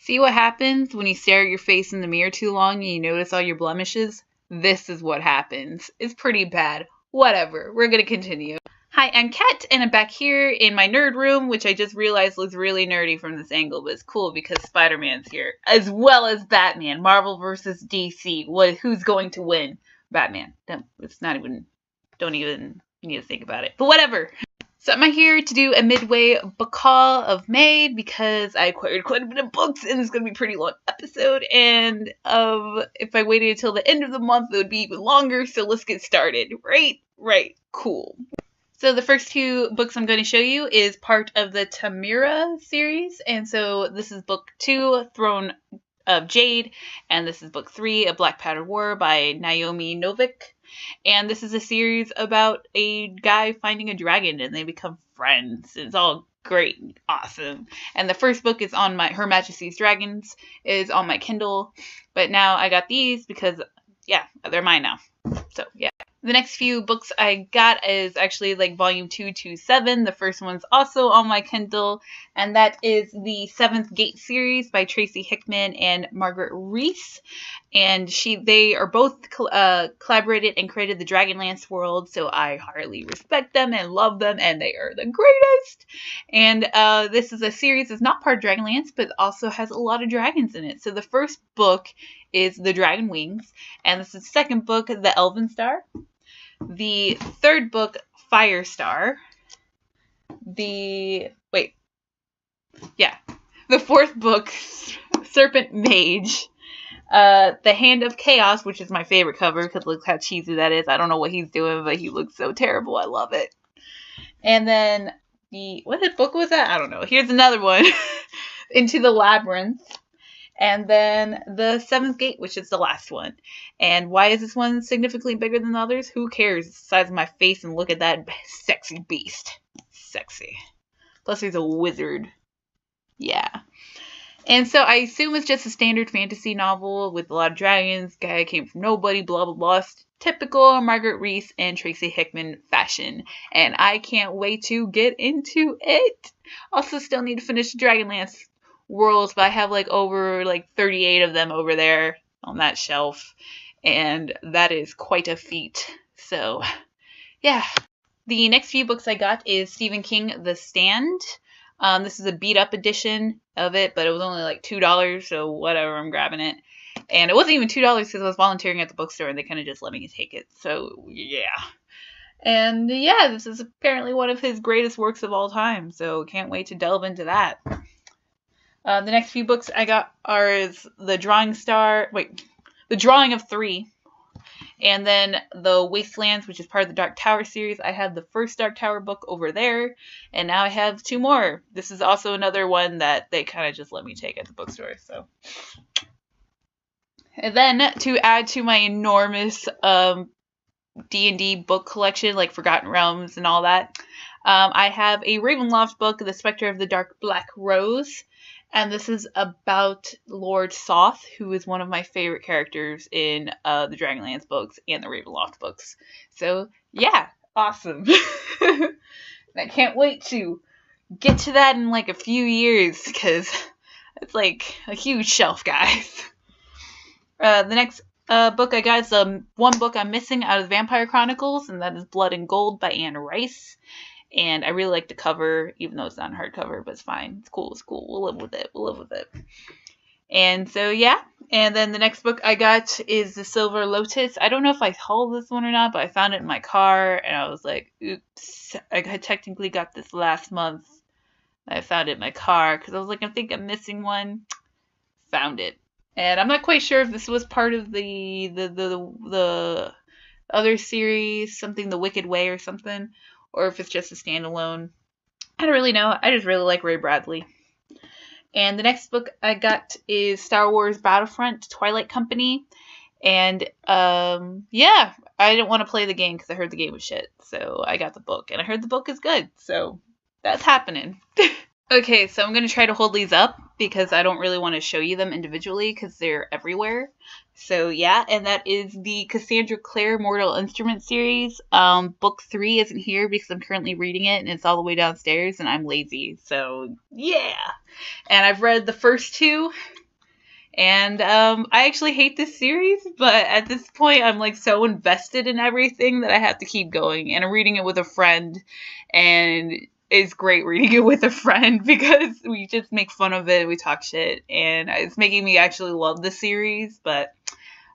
See what happens when you stare at your face in the mirror too long and you notice all your blemishes? This is what happens. It's pretty bad. Whatever. We're gonna continue. Hi, I'm Kat, and I'm back here in my nerd room, which I just realized looks really nerdy from this angle, but it's cool because Spider-Man's here, as well as Batman. Marvel versus DC. Who's going to win? Batman. Don't even need to think about it. But whatever. So I'm here to do a midway book haul of May because I acquired quite a bit of books and it's going to be a pretty long episode, and if I waited until the end of the month it would be even longer, so let's get started. Right, cool. So the first two books I'm going to show you is part of the Tamara series, and so this is book 2, Throne of Jade, and this is book 3, A Black Powder War by Naomi Novik. And this is a series about a guy finding a dragon and they become friends. It's all great and awesome. And the first book is on Her Majesty's Dragons is on my Kindle. But now I got these because, yeah, they're mine now. So, yeah. The next few books I got is actually like volume 2 to 7. The first one's also on my Kindle, and that is the Seventh Gate series by Tracy Hickman and Margaret Reese. And they are both collaborated and created the Dragonlance world, so I highly respect them and love them, and they are the greatest. And this is a series that's not part of Dragonlance, but also has a lot of dragons in it. So the first book is The Dragon Wings, and this is the second book, The Elven Star. The third book, Firestar. The fourth book, Serpent Mage. The Hand of Chaos, which is my favorite cover because look how cheesy that is. I don't know what he's doing, but he looks so terrible. I love it. And then what book was that? I don't know. Here's another one, Into the Labyrinth. And then the Seventh Gate, which is the last one. And why is this one significantly bigger than the others? Who cares? It's the size of my face, and look at that sexy beast. Sexy. Plus he's a wizard. Yeah. And so I assume it's just a standard fantasy novel with a lot of dragons. Guy came from nobody, blah, blah, blah. Typical Margaret Reese and Tracy Hickman fashion. And I can't wait to get into it. Also still need to finish Dragonlance worlds, but I have over 38 of them over there on that shelf, and that is quite a feat. So yeah. The next few books I got is Stephen King, The Stand. This is a beat up edition of it, but it was only $2, so whatever, I'm grabbing it. And it wasn't even $2 because I was volunteering at the bookstore and they kind of just let me take it. So yeah. And yeah, this is apparently one of his greatest works of all time, so can't wait to delve into that. The next few books I got is The Drawing of Three, and then The Wastelands, which is part of the Dark Tower series. I had the first Dark Tower book over there, and now I have 2 more. This is also another one that they kind of just let me take at the bookstore. So, and then to add to my enormous D&D book collection, like Forgotten Realms and all that, I have a Ravenloft book, The Spectre of the Dark Black Rose. And this is about Lord Soth, who is one of my favorite characters in the Dragonlance books and the Ravenloft books. So, yeah, awesome. I can't wait to get to that in a few years, because it's a huge shelf, guys. The next book I got is one book I'm missing out of the Vampire Chronicles, and that is Blood and Gold by Anne Rice. And I really like the cover, even though it's not hardcover, but it's fine. It's cool. We'll live with it. And so, yeah. And then the next book I got is The Silver Lotus. I don't know if I hauled this one or not, but I found it in my car, and I was like, oops. I technically got this last month. I found it in my car, because I was like, I think I'm missing one. Found it. And I'm not quite sure if this was part of the other series, something The Wicked Way or something, or if it's just a standalone. I don't really know. I just really like Ray Bradley. And the next book I got is Star Wars Battlefront Twilight Company. And, yeah, I didn't want to play the game because I heard the game was shit. So I got the book, and I heard the book is good. So that's happening. Okay, so I'm going to try to hold these up because I don't really want to show you them individually because they're everywhere. So yeah, and that is the Cassandra Clare Mortal Instruments series. Book 3 isn't here because I'm currently reading it and it's all the way downstairs and I'm lazy. So yeah, and I've read the first 2. And I actually hate this series, but at this point, I'm like so invested in everything that I have to keep going. And I'm reading it with a friend, and it's great reading it with a friend because we just make fun of it, we talk shit, and it's making me actually love the series. But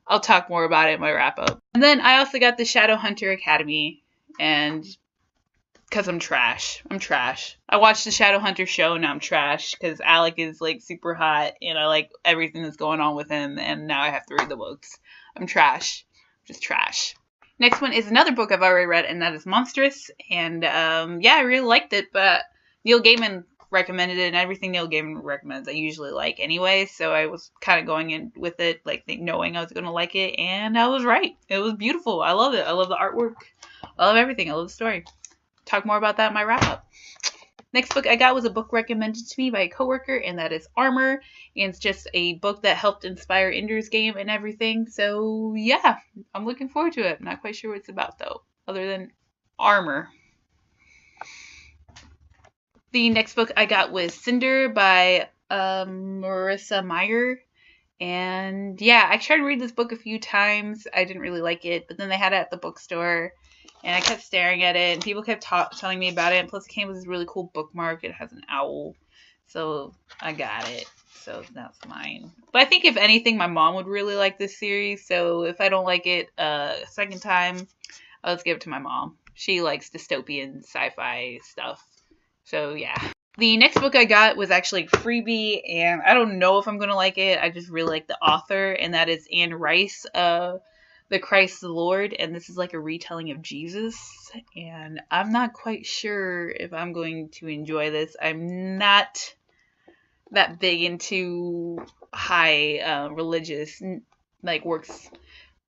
I'll talk more about it in my wrap up. And then I also got the Shadowhunter Academy, and because I'm trash. I'm trash. I watched the Shadowhunter show and now I'm trash because Alec is like super hot and I like everything that's going on with him and now I have to read the books. I'm trash. Just trash. Next one is another book I've already read and that is Monstrous. And yeah, I really liked it, but Neil Gaiman recommended it and everything Neil Gaiman recommends I usually like anyway. So I was kind of going in with it like knowing I was going to like it and I was right. It was beautiful. I love it. I love the artwork. I love everything. I love the story. Talk more about that in my wrap up. Next book I got was a book recommended to me by a coworker, and that is Armor. And it's just a book that helped inspire Ender's Game and everything. So yeah, I'm looking forward to it. I'm not quite sure what it's about though, other than armor. The next book I got was Cinder by Marissa Meyer. And yeah, I tried to read this book a few times. I didn't really like it, but then they had it at the bookstore. And I kept staring at it, and people kept telling me about it. And plus, it came with this really cool bookmark. It has an owl. So I got it. So that's mine. But I think, if anything, my mom would really like this series. So if I don't like it a second time, I'll just give it to my mom. She likes dystopian sci-fi stuff. So yeah. The next book I got was actually a freebie, and I don't know if I'm going to like it. I just really like the author, and that is Anne Rice, The Christ the Lord, and this is like a retelling of Jesus, and I'm not quite sure if I'm going to enjoy this. I'm not that big into high religious like works,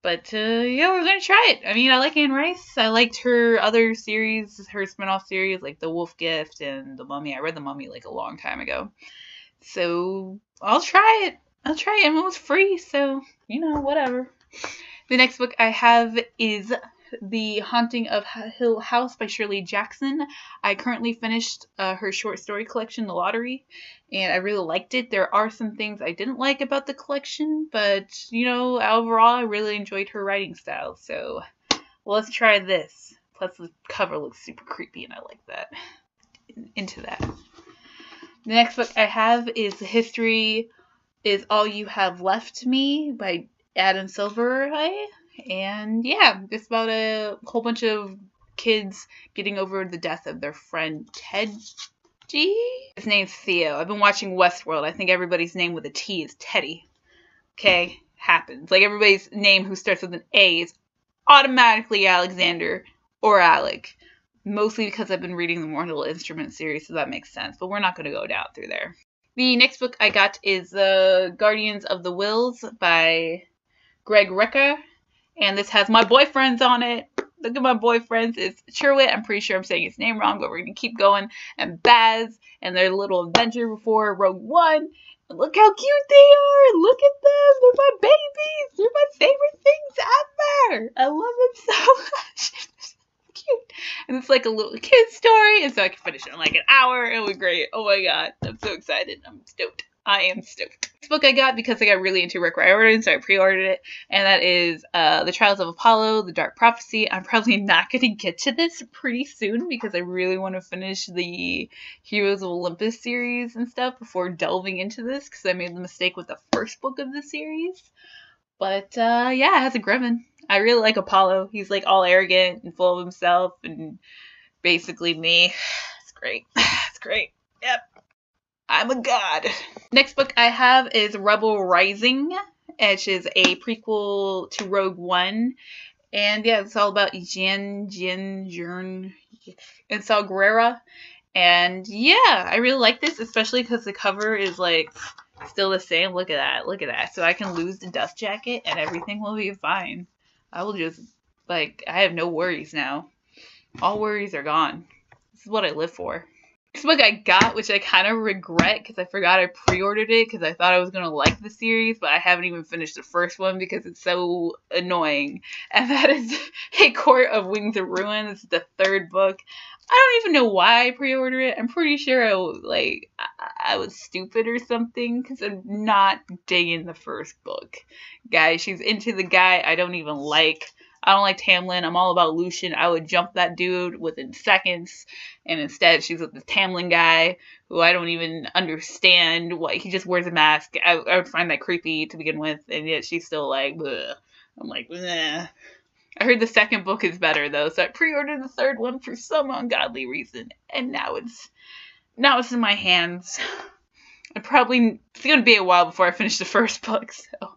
but yeah, we're gonna try it. I mean, I like Anne Rice. I liked her other series, her spinoff series, like The Wolf Gift and The Mummy. I read The Mummy like a long time ago, so I'll try it. I'll try it. It was free, so whatever. The next book I have is The Haunting of Hill House by Shirley Jackson. I currently finished her short story collection, The Lottery, and I really liked it. There are some things I didn't like about the collection, but, overall I really enjoyed her writing style. So let's try this. Plus the cover looks super creepy and I like that. Into that. The next book I have is The History Is All You Have Left Me by Adam Silverhey, and yeah, it's about a whole bunch of kids getting over the death of their friend Ted G. His name's Theo. I've been watching Westworld. I think everybody's name with a T is Teddy. Okay, happens. Like everybody's name who starts with an A is automatically Alexander or Alec. Mostly because I've been reading the Mortal Instruments series, so that makes sense. But we're not going to go down through there. The next book I got is The Guardians of the Wills by Greg Rucka, and this has my boyfriends on it. Look at my boyfriends. It's Sherwit. I'm pretty sure I'm saying his name wrong, but we're going to keep going. And Baz, and their little adventure before Rogue One. And look how cute they are. Look at them. They're my babies. They're my favorite things ever. I love them so much. Cute. And it's like a little kid story, and so I can finish it in like an hour. It'll be great. Oh my god. I'm so excited. I'm stoked. I am stoked. This book I got because I got really into Rick Riordan, so I pre-ordered it, and that is The Trials of Apollo, The Dark Prophecy. I'm probably not going to get to this pretty soon because I really want to finish the Heroes of Olympus series and stuff before delving into this because I made the mistake with the first book of the series. But yeah, it has a Griffin. I really like Apollo. He's like all arrogant and full of himself and basically me. It's great. It's great. Yep. I'm a god. Next book I have is Rebel Rising, which is a prequel to Rogue One. And yeah, it's all about Jyn and Saw Gerrera. And yeah, I really like this, especially because the cover is like still the same. Look at that. Look at that. So I can lose the dust jacket and everything will be fine. I will just, I have no worries now. All worries are gone. This is what I live for. This book I got, which I kind of regret because I forgot I pre-ordered it because I thought I was going to like the series, but I haven't even finished the first one because it's so annoying. And that is A Court of Wings of Ruin. This is the third book. I don't even know why I pre-ordered it. I'm pretty sure I was stupid or something because I'm not digging the first book. Guys, she's into the guy I don't even like. I don't like Tamlin. I'm all about Lucien. I would jump that dude within seconds. And instead, she's with the Tamlin guy, who I don't even understand. What he just wears a mask. I would find that creepy to begin with, and yet she's still like, bleh. I'm like, bleh. I heard the second book is better though, so I pre-ordered the third one for some ungodly reason, and now it's in my hands. It's gonna be a while before I finish the first book. So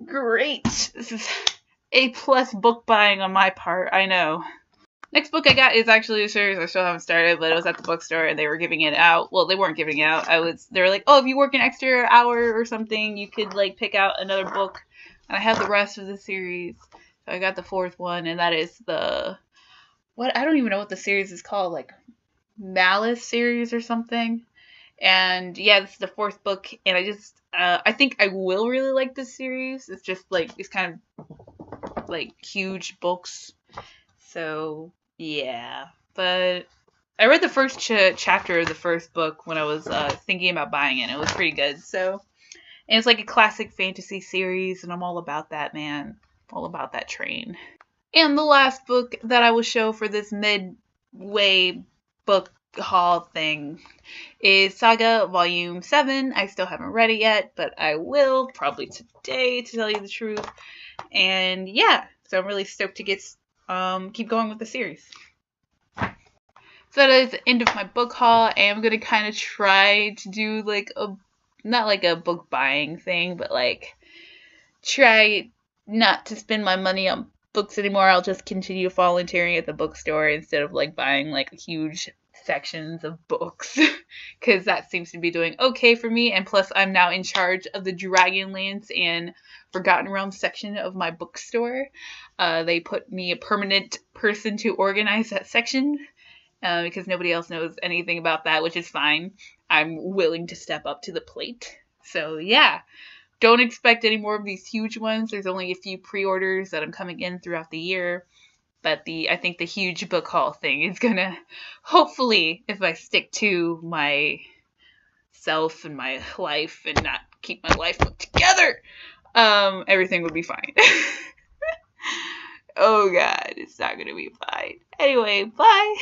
great. This is A+ book buying on my part, I know. Next book I got is actually a series I still haven't started, but it was at the bookstore and they were giving it out. Well, they weren't giving it out. They were like, oh, if you work an extra hour or something, you could like pick out another book. And I have the rest of the series. So I got the fourth one, and that is I don't even know what the series is called, like Malice series or something. And yeah, this is the fourth book, and I think I will really like this series. It's just like, it's kind of like huge books. So yeah, but I read the first chapter of the first book when I was thinking about buying it. It was pretty good. So, and it's like a classic fantasy series, and I'm all about that, man. All about that train. And the last book that I will show for this midway book haul thing is Saga Volume 7. I still haven't read it yet, but I will probably today, to tell you the truth. And yeah, so I'm really stoked to keep going with the series. So that is the end of my book haul. I am going to kind of try to do like not like a book buying thing, but like try not to spend my money on books anymore. I'll just continue volunteering at the bookstore instead of like buying like huge sections of books, because that seems to be doing okay for me. And plus, I'm now in charge of the Dragonlance and Forgotten Realms section of my bookstore. They put me a permanent person to organize that section because nobody else knows anything about that, which is fine. I'm willing to step up to the plate. So yeah, don't expect any more of these huge ones. There's only a few pre-orders that I'm coming in throughout the year. But I think the huge book haul thing is gonna, hopefully, if I stick to myself and my life and not keep my life put together, everything will be fine. Oh God, it's not gonna be fine. Anyway, bye.